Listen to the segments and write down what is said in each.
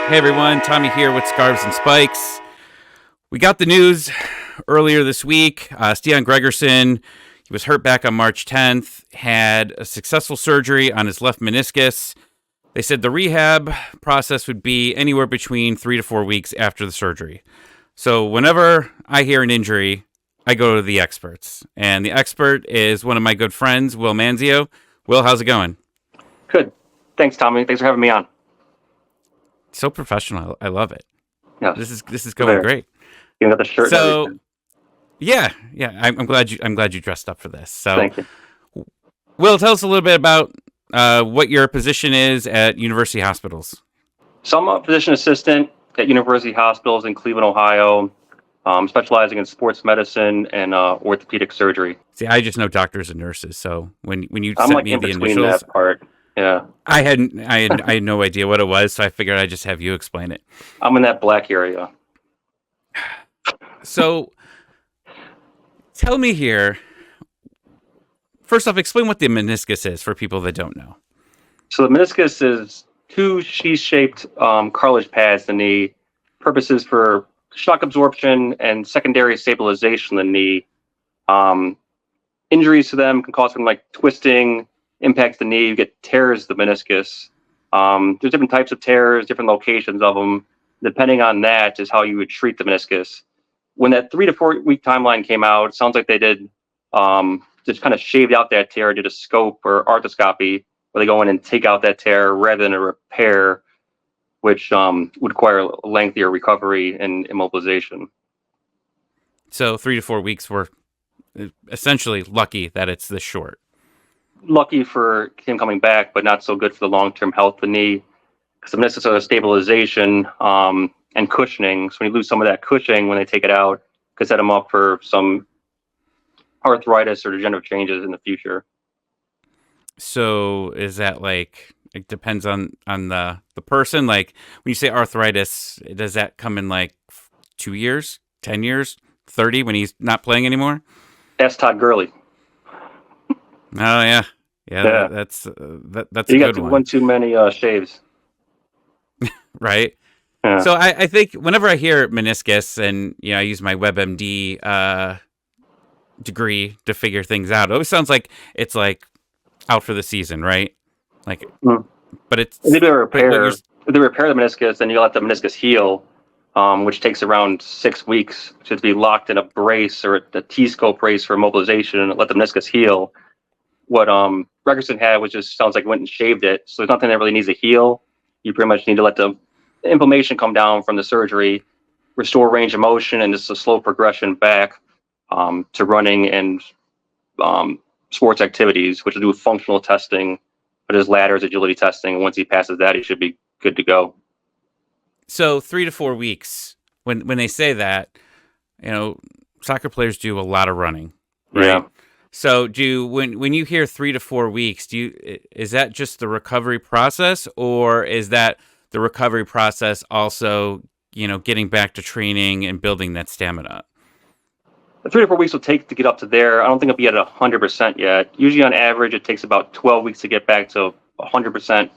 Hey everyone, Tommy here with Scarves and Spikes. We got the news earlier this week. Stian Gregersen, he was hurt back on March 10th, had a successful surgery on his left meniscus. They said the rehab process would be anywhere between 3 to 4 weeks after the surgery. So whenever I hear an injury, I go to the experts. And the expert is one of my good friends, Will Manzeo. Will, how's it going? Good. Thanks, Tommy. Thanks for having me on. So professional. I love it. Yeah, This is going great. you got the shirt. So yeah. I'm glad you dressed up for this. So Thank you. Will, tell us a little bit about what your position is at university hospitals. So I'm a physician assistant at University Hospitals in Cleveland, Ohio, specializing in sports medicine and orthopedic surgery. See, I just know doctors and nurses. So when you I'm sent like me in the between initials, that part. Yeah, I had no idea what it was. So I figured I'd just have you explain it. I'm in that black area. So tell me here. First off, explain what the meniscus is for people that don't know. So the meniscus is two sheath-shaped cartilage pads in the knee, purposes for shock absorption and secondary stabilization of the knee. Injuries to them can cause something like twisting, impacts the knee, you get tears of the meniscus. There's different types of tears, different locations of them. Depending on that is how you would treat the meniscus. When that 3 to 4 week timeline came out, it sounds like they did just kind of shaved out that tear, did a scope or arthroscopy, where they go in and take out that tear rather than a repair, which would require lengthier recovery and immobilization. So 3 to 4 weeks, we're essentially lucky that it's this short. Lucky for him coming back, but not so good for the long-term health of the knee, because the meniscus has stabilization and cushioning. So when you lose some of that cushioning when they take it out, it could set him up for some arthritis or degenerative changes in the future. So is that like, it depends on the person? Like when you say arthritis, does that come in like 2 years, 10 years, 30 when he's not playing anymore? Ask Todd Gurley. Oh yeah. That's a You good got one. one too many shaves. Right. Yeah. So I think whenever I hear meniscus, and I use my WebMD degree to figure things out, it always sounds like it's like out for the season, right? Like, but it's if they repair the meniscus, then you let the meniscus heal, which takes around 6 weeks to be locked in a brace or a T-scope brace for immobilization and let the meniscus heal. What Gregersen had was just sounds like went and shaved it. So there's nothing that really needs to heal. You pretty much need to let the inflammation come down from the surgery, restore range of motion, and just a slow progression back to running and sports activities, which will do functional testing, but his ladders, agility testing. And once he passes that, he should be good to go. So 3 to 4 weeks. When they say that, soccer players do a lot of running, right? Yeah. So when you hear 3 to 4 weeks, is that just the recovery process, or is that the recovery process also, getting back to training and building that stamina? The 3 to 4 weeks will take to get up to there. I don't think it'll be at 100% yet. Usually on average, it takes about 12 weeks to get back to 100%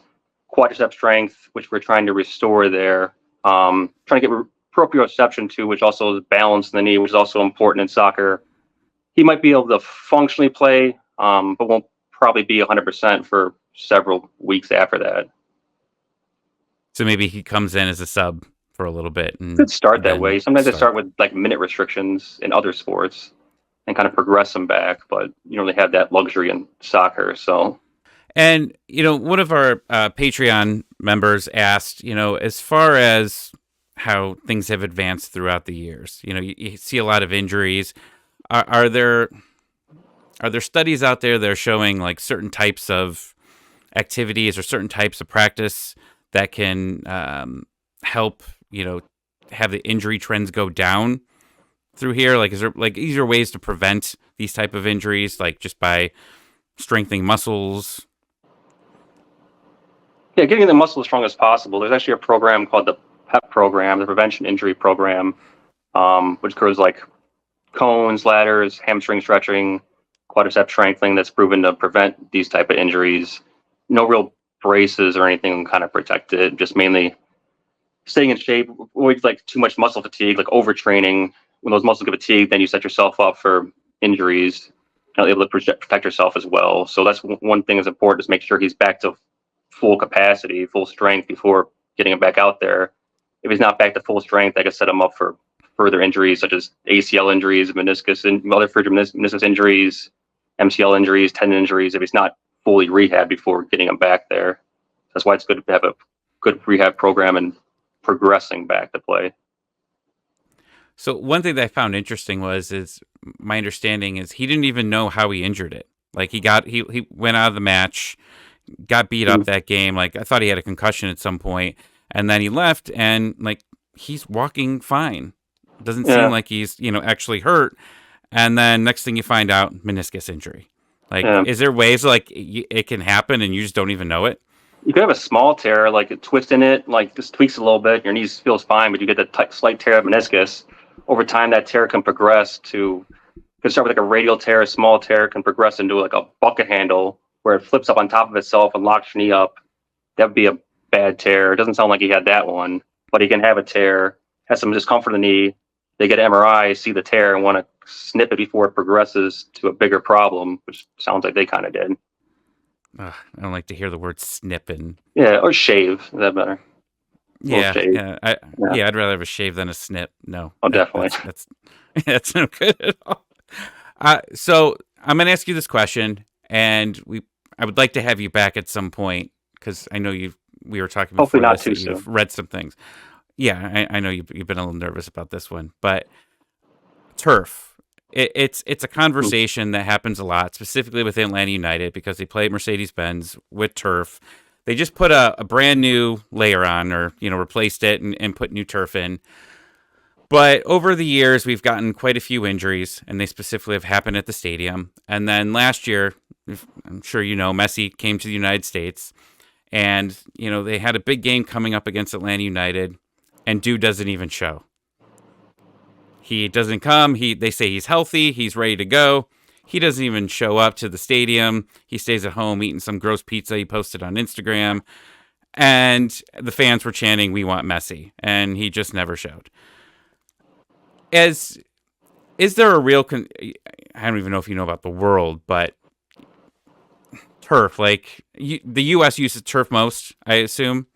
quadricep strength, which we're trying to restore there. Trying to get proprioception too, which also is balance in the knee, which is also important in soccer. He might be able to functionally play, but won't probably be 100% for several weeks after that. So maybe he comes in as a sub for a little bit. And could start that way. Sometimes they start with like minute restrictions in other sports and kind of progress them back, but you don't really have that luxury in soccer. So, and one of our Patreon members asked, as far as how things have advanced throughout the years, you see a lot of injuries. Are there studies out there that are showing like certain types of activities or certain types of practice that can help, have the injury trends go down through here? Like, is there like easier ways to prevent these type of injuries, like just by strengthening muscles? Yeah, getting the muscle as strong as possible. There's actually a program called the PEP program, the Prevention Injury Program, which covers like cones, ladders, hamstring stretching, quadricep strengthening that's proven to prevent these type of injuries. No real braces or anything kind of protect it, just mainly staying in shape, avoid like too much muscle fatigue, like overtraining. When those muscles get fatigued, then you set yourself up for injuries. You're not able to protect yourself as well. So that's one thing that's important, is make sure he's back to full capacity, full strength before getting him back out there. If he's not back to full strength, I could set him up for further injuries such as ACL injuries, meniscus, and other meniscus injuries, MCL injuries, tendon injuries. If he's not fully rehabbed before getting him back there, that's why it's good to have a good rehab program and progressing back to play. So one thing that I found interesting is my understanding is he didn't even know how he injured it. Like he went out of the match, got beat up that game. Like I thought he had a concussion at some point, and then he left, and like he's walking fine. Doesn't seem like he's actually hurt. And then next thing you find out, meniscus injury. Like, is there ways like it can happen and you just don't even know it? You could have a small tear, like a twist in it, like just tweaks a little bit, your knee feels fine, but you get the slight tear of meniscus. Over time, that tear can progress to, could start with like a radial tear, a small tear can progress into like a bucket handle where it flips up on top of itself and locks your knee up. That would be a bad tear. It doesn't sound like he had that one, but he can have a tear, has some discomfort in the knee. They get an MRI, see the tear, and want to snip it before it progresses to a bigger problem, which sounds like they kind of did. I don't like to hear the word snipping. Yeah, or shave. Is that better? Yeah, I'd rather have a shave than a snip. No. Definitely. That's no good at all. So I'm going to ask you this question, and I would like to have you back at some point because I know we were talking before. Hopefully not too soon. You've read some things. Yeah, I know you've been a little nervous about this one, but turf. It's a conversation that happens a lot, specifically with Atlanta United, because they play Mercedes-Benz with turf. They just put a brand new layer on, or replaced it and put new turf in. But over the years, we've gotten quite a few injuries, and they specifically have happened at the stadium. And then last year, I'm sure Messi came to the United States, and they had a big game coming up against Atlanta United, and dude doesn't even show. He doesn't come. They say he's healthy. He's ready to go. He doesn't even show up to the stadium. He stays at home eating some gross pizza he posted on Instagram. And the fans were chanting, "We want Messi." And he just never showed. Is there a real... I don't even know if you know about the world, but turf, like the U.S. uses turf most, I assume?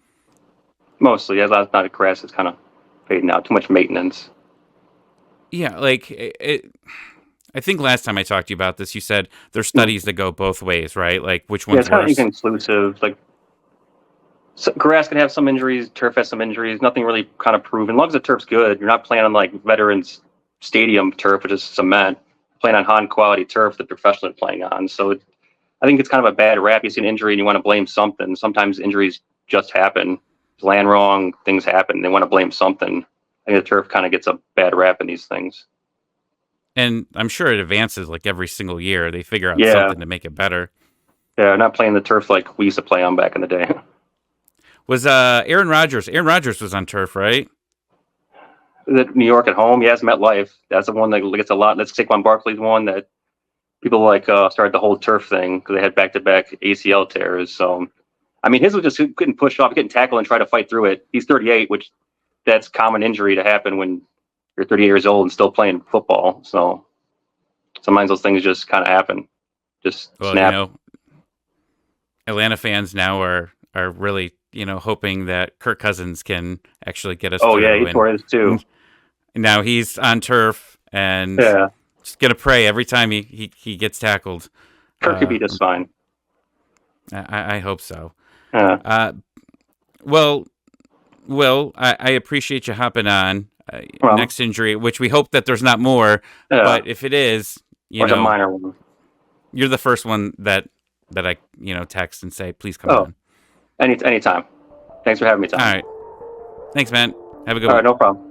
Mostly. Yeah, that's not a grass. It's kind of fading out. Too much maintenance. Yeah, like I think last time I talked to you about this, you said there's studies that go both ways, right? Like which one's it's kind worse? of inconclusive. Like grass can have some injuries, turf has some injuries. Nothing really kind of proven. As long as the turf's good, you're not playing on like veterans stadium turf, which is cement. You're playing on high quality turf that professionally playing on. So I think it's kind of a bad rap. You see an injury and you want to blame something. Sometimes injuries just happen. Land wrong, things happen. They want to blame something. I think the turf kind of gets a bad rap in these things. And I'm sure it advances like every single year. They figure out something to make it better. Yeah, not playing the turf like we used to play on back in the day. Was Aaron Rodgers? Aaron Rodgers was on turf, right? Is it New York at home? Yes, MetLife. That's the one that gets a lot. That's Saquon Barkley's one that people started the whole turf thing because they had back-to-back ACL tears. So, I mean, his was just couldn't push off, getting tackled and try to fight through it. He's 38, which that's common injury to happen when you're 38 years old and still playing football. So sometimes those things just kind of happen. Just snap. Atlanta fans now are really, hoping that Kirk Cousins can actually get us. Oh yeah, he tore his too. Now he's on turf and just gonna pray every time he gets tackled. Kirk could be just fine. I hope so. Well, Will, I appreciate you hopping on. Next injury, which we hope that there's not more, but if it is, a minor one. You're the first one that I text and say, please come on. Anytime. Thanks for having me, Tom. All right. Thanks, man. Have a good one. All right, no problem.